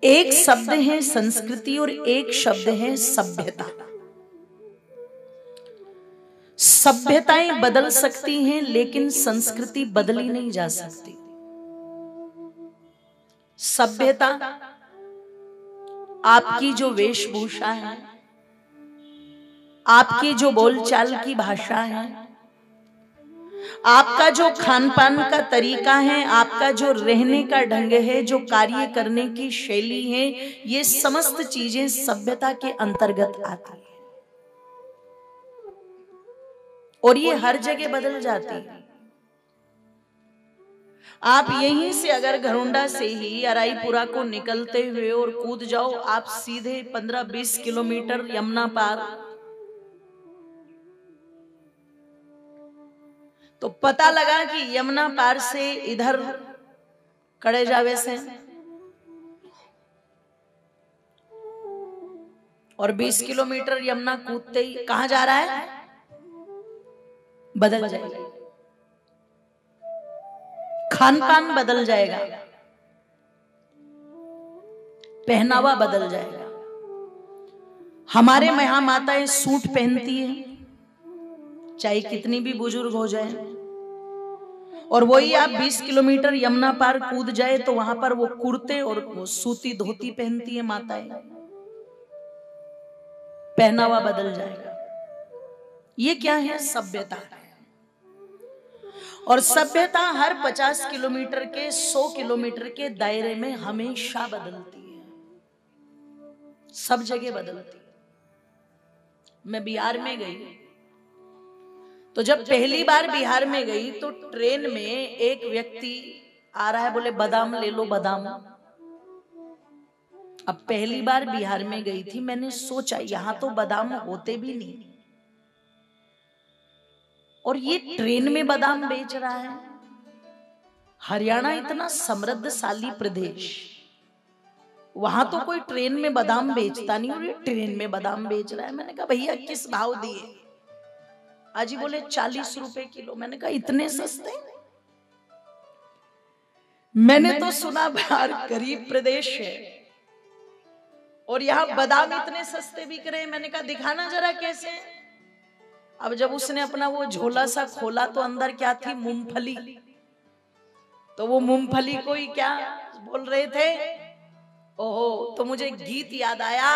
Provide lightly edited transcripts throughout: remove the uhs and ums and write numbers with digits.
एक शब्द है संस्कृति और एक शब्द है सभ्यता। सभ्यताएं बदल सकती हैं लेकिन संस्कृति बदली नहीं जा सकती। सभ्यता आपकी जो वेशभूषा है, आपकी जो बोलचाल की भाषा है, आपका जो खान पान का तरीका है, आपका जो रहने का ढंग है, जो कार्य करने की शैली है, ये समस्त चीजें सभ्यता के अंतर्गत आती है और ये हर जगह बदल जाती है। आप यहीं से अगर घरोंडा से ही अराईपुरा को निकलते हुए और कूद जाओ, आप सीधे 15-20 किलोमीटर यमुना पार, तो पता लगा कि यमुना पार से इधर कड़े जावे से और 20 किलोमीटर यमुना कूदते ही कहां जा रहा है, बदल जाएगा। खान पान बदल जाएगा, पहनावा बदल जाएगा। हमारे यहाँ माताएं सूट पहनती है, चाहे कितनी भी बुजुर्ग हो जाए, और वही आप 20 किलोमीटर यमुना पार कूद जाए तो वहां पर वो कुर्ते और वो सूती धोती पहनती है माताएं। पहनावा बदल जाएगा। ये क्या है? सभ्यता है। और सभ्यता हर 50 किलोमीटर के 100 किलोमीटर के दायरे में हमेशा बदलती है, सब जगह बदलती है। मैं बिहार में गई, तो जब पहली बार बिहार में गई तो ट्रेन में एक व्यक्ति आ रहा है, बोले बादाम ले लो बादाम। अब पहली बार बिहार में गई थी, मैंने सोचा यहां तो बादाम होते भी नहीं, और ये ट्रेन में बादाम बेच रहा है। हरियाणा इतना समृद्धशाली प्रदेश, वहां तो कोई ट्रेन में बादाम बेचता नहीं, और ये ट्रेन में बादाम बेच रहा है। मैंने कहा भैया किस भाव दिए? आजी बोले 40 रुपए किलो। मैंने कहा इतने सस्ते? मैंने तो सुना बिहार गरीब प्रदेश है और यहाँ बादाम इतने सस्ते बिक रहे हैं। मैंने कहा दिखाना जरा कैसे। अब जब उसने अपना वो झोला सा खोला तो अंदर क्या थी? मूंगफली। तो वो मूंगफली को ही क्या बोल रहे थे? ओहो, तो मुझे गीत याद आया,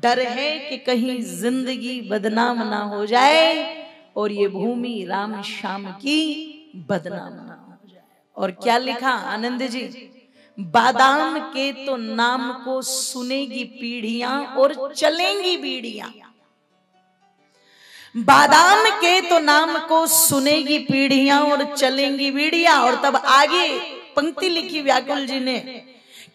डर है कि कहीं जिंदगी बदनाम ना हो जाए और ये भूमि राम श्याम की बदनाम ना हो जाए। और क्या लिखा आनंद जी? बादाम के तो नाम को सुनेगी पीढ़ियां और चलेंगी बीड़ियां। बादाम के तो नाम को सुनेगी पीढ़ियां और चलेंगी बीड़ियां। और तब आगे पंक्ति लिखी व्याकुल जी ने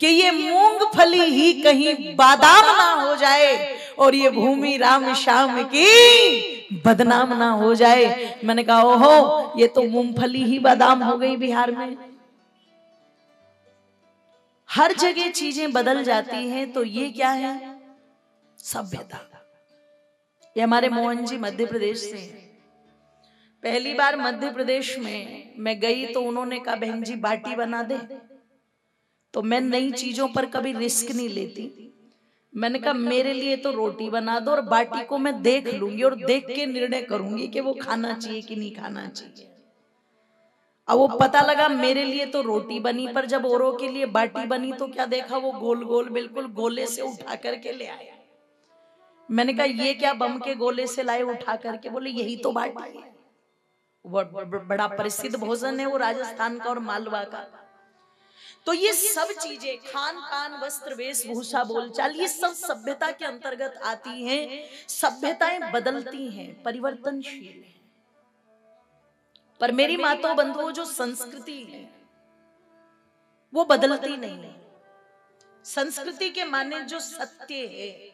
कि ये मूंगफली ही कहीं बादाम ना हो जाए और ये भूमि राम श्याम की बदनाम ना हो जाए। मैंने कहा ओहो, ये तो मूंगफली ही बादाम हो गई बिहार में। हर जगह चीजें बदल जाती हैं, तो ये क्या है? सभ्यता। ये हमारे मोहन जी मध्य प्रदेश से हैं। पहली बार मध्य प्रदेश में मैं गई तो उन्होंने कहा बहन जी बाटी बना दे। तो मैं नई चीजों पर कभी रिस्क नहीं लेती। मैंने कहा मेरे लिए तो रोटी बना दो और बाटी को मैं देख लूंगी और देख के निर्णय करूंगी कि वो खाना चाहिए कि नहीं खाना चाहिए। अब वो पता लगा मेरे लिए तो रोटी बनी, पर जब औरों के लिए बाटी बनी तो क्या देखा? वो गोल गोल बिल्कुल गोले से उठा करके ले आया। मैंने कहा ये क्या बम के गोले से लाए उठा करके? बोले यही तो बाटी है। बड़ा प्रसिद्ध भोजन है वो राजस्थान का और मालवा का। तो ये सब चीजें, खान पान, वस्त्र, वेशभूषा, बोलचाल, ये सब सभ्यता के अंतर्गत आती हैं। सभ्यताएं बदलती हैं, परिवर्तनशील है। पर मेरी माताओं बंधुओं, जो संस्कृति है वो बदलती नहीं है। संस्कृति के माने जो सत्य है,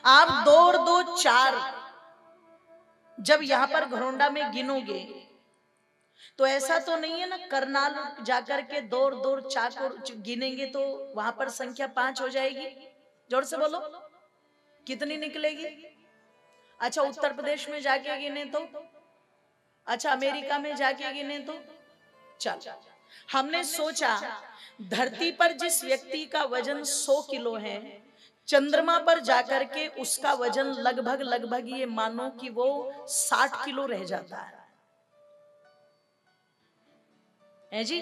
आप 2 और 2 4 जब यहां पर घरोंडा में गिनोगे तो ऐसा तो नहीं है ना करनाल जाकर के 2 और 2 4 गिनेंगे तो वहां पर संख्या 5 हो जाएगी। जोर से बोलो, कितनी निकलेगी? अच्छा, उत्तर प्रदेश में जाके गिने तो, अच्छा अमेरिका में जाके गिने तो, चल हमने सोचा धरती पर जिस व्यक्ति का वजन 100 किलो है, चंद्रमा पर जाकर के उसका वजन लगभग ये मानो कि वो 60 किलो रह जाता है जी।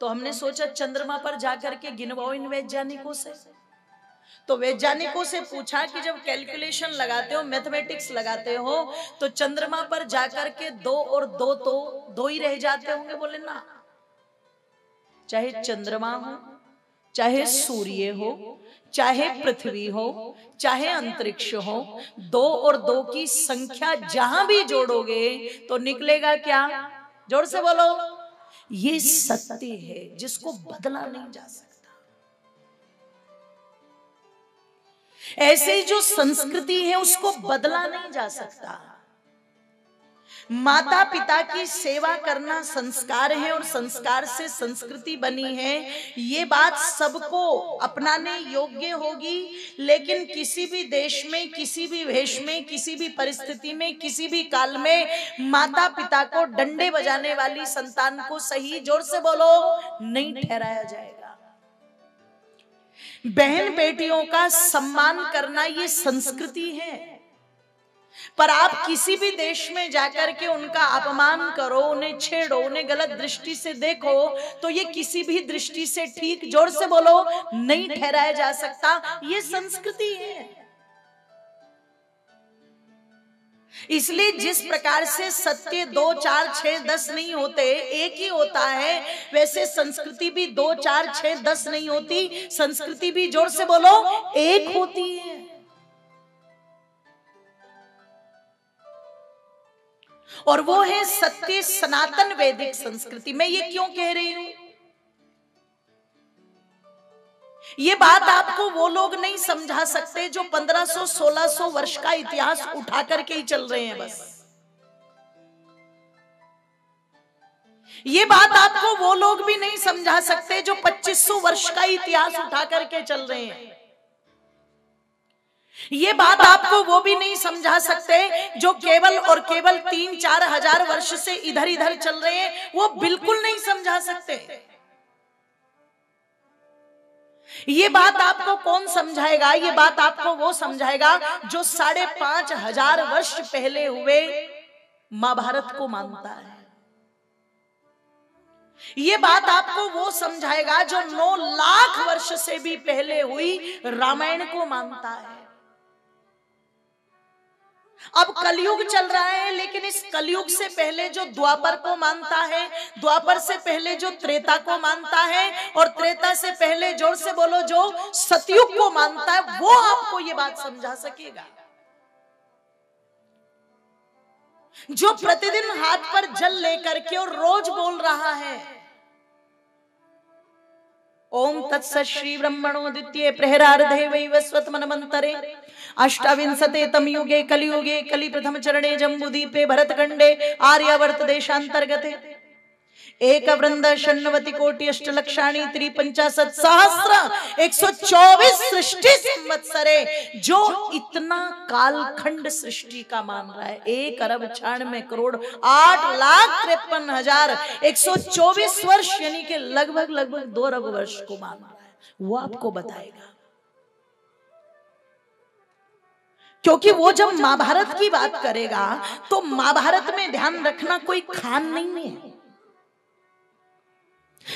तो हमने सोचा चंद्रमा पर जाकर के गिनवाओ इन वैज्ञानिकों से। तो वैज्ञानिकों से पूछा कि जब कैलकुलेशन लगाते हो, मैथमेटिक्स लगाते हो, तो चंद्रमा पर जाकर के 2 और 2 तो 2 ही रह जाते होंगे। बोले ना, चाहे चंद्रमा हो, चाहे सूर्य हो, चाहे पृथ्वी हो, चाहे अंतरिक्ष हो, 2 और 2 की संख्या जहां भी जोड़ोगे तो निकलेगा क्या? जोर से बोलो। ये सत्य है जिसको बदला नहीं जा सकता। ऐसे ही जो संस्कृति है उसको बदला नहीं जा सकता। माता पिता की सेवा करना संस्कार है और संस्कार से संस्कृति बनी है। ये बात सबको अपनाने योग्य होगी। लेकिन किसी भी देश में, किसी भी वेश में, किसी भी परिस्थिति में, किसी भी काल में माता पिता को डंडे बजाने वाली संतान को सही, जोर से बोलो, नहीं ठहराया जाएगा। बहन बेटियों का सम्मान करना ये संस्कृति है। पर आप किसी भी देश में जाकर के उनका अपमान करो, उन्हें छेड़ो, उन्हें गलत दृष्टि से देखो, तो ये किसी भी दृष्टि से ठीक, जोर से बोलो, नहीं ठहराया जा सकता। ये संस्कृति है। इसलिए जिस प्रकार से सत्य 2, 4, 6, 10 नहीं होते, एक ही होता है, वैसे संस्कृति भी 2, 4, 6, 10 नहीं होती। संस्कृति भी, जोर से बोलो, एक होती है। और वो है सत्य सनातन वैदिक संस्कृति। मैं ये क्यों कह रही हूं? ये बात आपको वो लोग नहीं समझा सकते जो 1500-1600 वर्ष का इतिहास उठा करके ही चल रहे हैं बस। ये बात आपको वो लोग भी नहीं समझा सकते जो 2500 वर्ष का इतिहास उठा करके चल रहे हैं। ये बात आपको वो भी नहीं समझा सकते जो केवल और केवल 3-4 हजार वर्ष से इधर इधर चल रहे हैं। वो बिल्कुल नहीं समझा सकते। ये बात आपको कौन समझाएगा? ये बात आपको वो समझाएगा जो 5500 वर्ष पहले हुए महाभारत को मानता है। ये बात आपको वो समझाएगा जो 9 लाख वर्ष से भी पहले हुई रामायण को मानता है। अब कलयुग चल रहा है, लेकिन इस कलयुग से पहले जो द्वापर को मानता है, द्वापर से पहले जो त्रेता को मानता है, और त्रेता से पहले, जोर से बोलो, जो सतयुग को मानता है, वो आपको ये बात समझा सकेगा। जो प्रतिदिन हाथ पर जल लेकर के और रोज बोल रहा है, ओम तत्सत् श्री ब्रह्मणो द्वितीये प्रहरार्धे वैवस्वत मनमंतरे अष्टाविंशते तम युगे कलियुगे कलि प्रथम चरणे जम्बूदीपे भरतखंडे आर्यावर्त देशांतर्गते एक वृंद षण्णवति कोटि अष्टलक्षाणि त्रिपंचाशत् सहस्र 124 सृष्टि संवत्सरे। जो इतना कालखंड सृष्टि का मान रहा है, 1 अरब 96 करोड़ 8,53,124 वर्ष, यानी कि लगभग 2 अरब वर्ष को मान रहा है, वो आपको बताएगा। क्योंकि वो जब महाभारत की बात करेगा तो महाभारत में ध्यान रखना कोई खान नहीं है।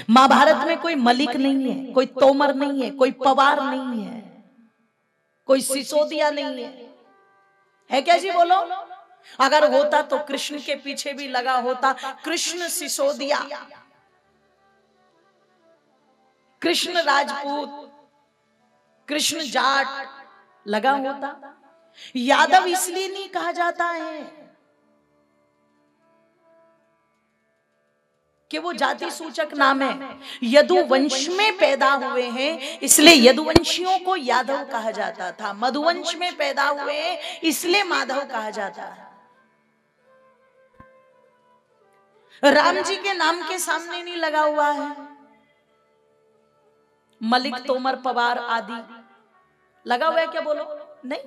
महाभारत में कोई मलिक नहीं है, कोई तोमर नहीं है, कोई पवार नहीं है, कोई सिसोदिया नहीं है क्या जी? बोलो। अगर होता तो कृष्ण के पीछे भी लगा होता, कृष्ण सिसोदिया, कृष्ण राजपूत, कृष्ण जाट लगा होता। यादव इसलिए नहीं कहा जाता है कि वो जाति सूचक नाम है, यदुवंश में पैदा हुए हैं इसलिए यदुवंशियों को यादव कहा जाता था। मधुवंश में पैदा हुए हैं इसलिए माधव कहा जाता है। राम जी के नाम के सामने नहीं लगा हुआ है मलिक, तोमर, पवार आदि लगा हुआ है क्या? बोलो। नहीं।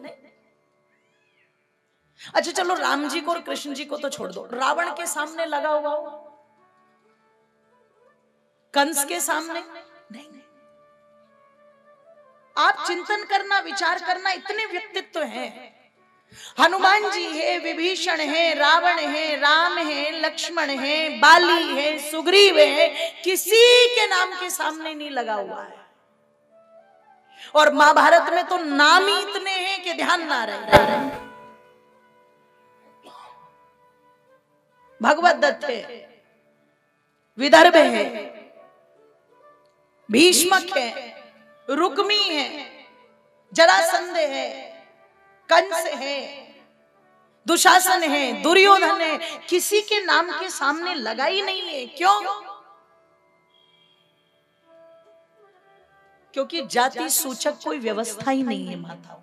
अच्छा चलो, राम जी को और कृष्ण जी को तो छोड़ दो, रावण के सामने लगा हुआ हो, कंस के सामने नहीं। आप चिंतन करना, विचार करना, इतने व्यक्तित्व हैं। हनुमान जी है, विभीषण है, रावण है, राम है, लक्ष्मण है, बाली है, सुग्रीव है, किसी के नाम के सामने नहीं लगा हुआ है। और महाभारत में तो नाम ही इतने हैं कि ध्यान ना रहे। भगवत दत्त है, विदर्भ है, भीष्मक है, रुक्मी है, जरासंध है, कंस है, दुशासन है, दुर्योधन है, किसी के नाम के सामने लगा ही नहीं है। क्यों? क्योंकि जाति सूचक कोई व्यवस्था ही नहीं है माता।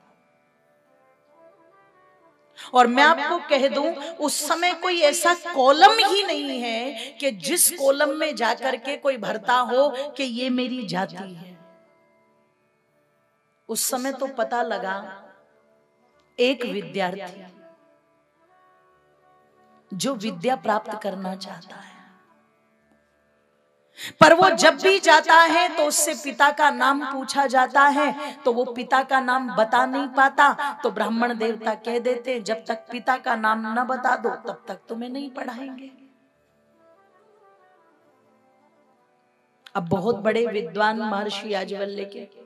और मैं आपको कह दूं, उस समय कोई ऐसा कॉलम ही नहीं है कि जिस कॉलम में जाकर के कोई भरता हो कि ये मेरी जाति है। उस समय तो पता लगा एक विद्यार्थी जो विद्या प्राप्त करना चाहता है, पर वो जब भी जाता है तो उससे पिता का नाम पूछा जाता है, तो वो पिता का नाम बता नहीं पाता। तो ब्राह्मण देवता कह देते, जब तक पिता का नाम न बता दो तब तक तुम्हें नहीं पढ़ाएंगे। अब बहुत बड़े विद्वान महर्षि याज्ञवल्क्य के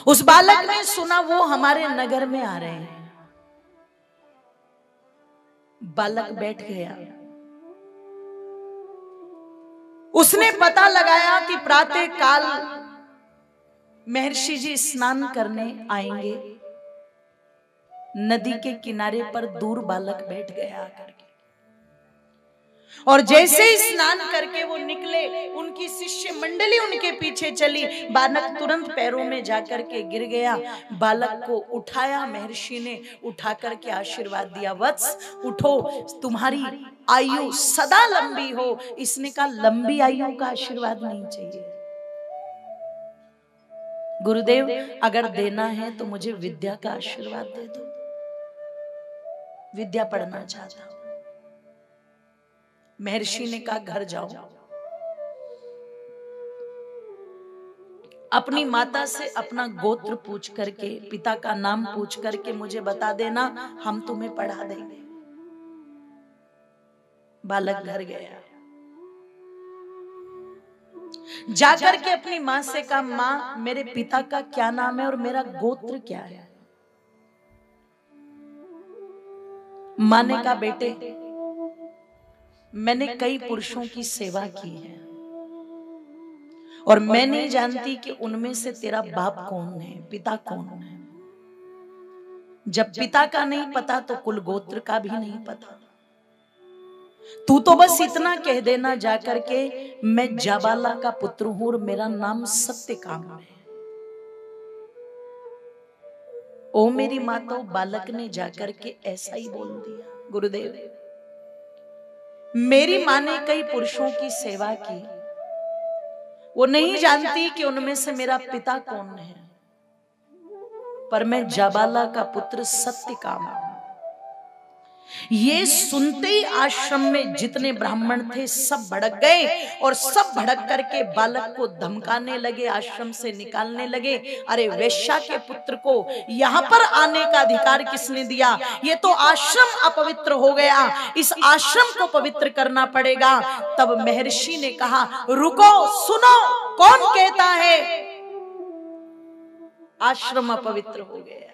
उस बालक ने सुना वो हमारे नगर में आ रहे हैं। बालक बैठ गया। उसने पता लगाया कि प्रातः काल महर्षि जी स्नान करने आएंगे। नदी के किनारे पर दूर बालक बैठ गया आकर के, और जैसे ही स्नान करके वो निकले, उनकी शिष्य मंडली उनके पीछे चली। बालक तुरंत पैरों में जाकर के गिर गया। बालक को उठाया महर्षि ने, उठा करके आशीर्वाद दिया, वत्स उठो, तुम्हारी आयु सदा लंबी हो। इसने कहा लंबी आयु का आशीर्वाद नहीं चाहिए गुरुदेव, अगर देना है तो मुझे विद्या का आशीर्वाद दे दो, विद्या पढ़ना चाहता हूं। महर्षि ने कहा घर जाओ, अपनी माता से अपना गोत्र पूछ करके, पिता का नाम पूछ करके मुझे बता देना, हम तुम्हें पढ़ा देंगे। बालक घर गया, जाकर के अपनी मां से कहा, मां मेरे पिता का क्या नाम है और मेरा गोत्र क्या है? मां ने कहा बेटे, मैंने कई पुरुषों की सेवा की है और मैं नहीं जानती कि उनमें से तेरा बाप कौन है, पिता कौन है। जब पिता का नहीं पता तो कुल गोत्र का भी नहीं पता। तू तो बस इतना कह देना जाकर के, मैं जाबाला का पुत्र हूं और मेरा नाम सत्यकाम है। ओ मेरी माता, बालक ने जाकर के ऐसा ही बोल दिया। गुरुदेव, मेरी मां ने कई पुरुषों की सेवा की, वो नहीं जानती कि उनमें से मेरा पिता कौन है, पर मैं जाबाला का पुत्र सत्यकाम हूं। ये सुनते ही आश्रम में जितने ब्राह्मण थे सब भड़क गए और सब भड़क करके बालक को धमकाने लगे, आश्रम से निकालने लगे। अरे वेश्या के पुत्र को यहाँ पर आने का अधिकार किसने दिया? ये तो आश्रम अपवित्र हो गया, इस आश्रम को पवित्र करना पड़ेगा। तब महर्षि ने कहा, रुको, सुनो, कौन कहता है आश्रम अपवित्र हो गया?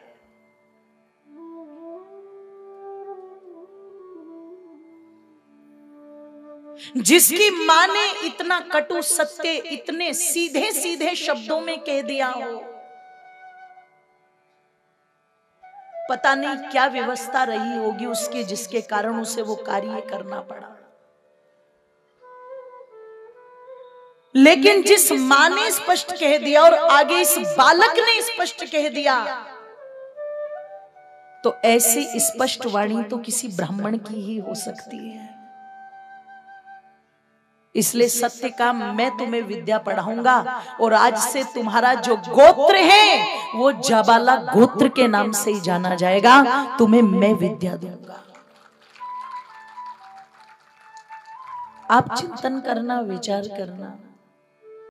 जिसकी मां ने इतना कटु सत्य इतने सीधे सीधे शब्दों में कह दिया हो, पता नहीं क्या व्यवस्था रही होगी उसके, जिसके कारण उसे वो कार्य करना पड़ा। लेकिन जिस मां ने स्पष्ट कह दिया और आगे इस बालक ने स्पष्ट कह दिया, तो ऐसी स्पष्ट वाणी तो किसी ब्राह्मण की ही हो सकती है। इसलिए सत्य का मैं तुम्हें विद्या पढ़ाऊंगा और आज से तुम्हारा जो गोत्र है वो जाबाला गोत्र के नाम से ही जाना जाएगा। तुम्हें मैं विद्या दूंगा। आप चिंतन करना, विचार करना।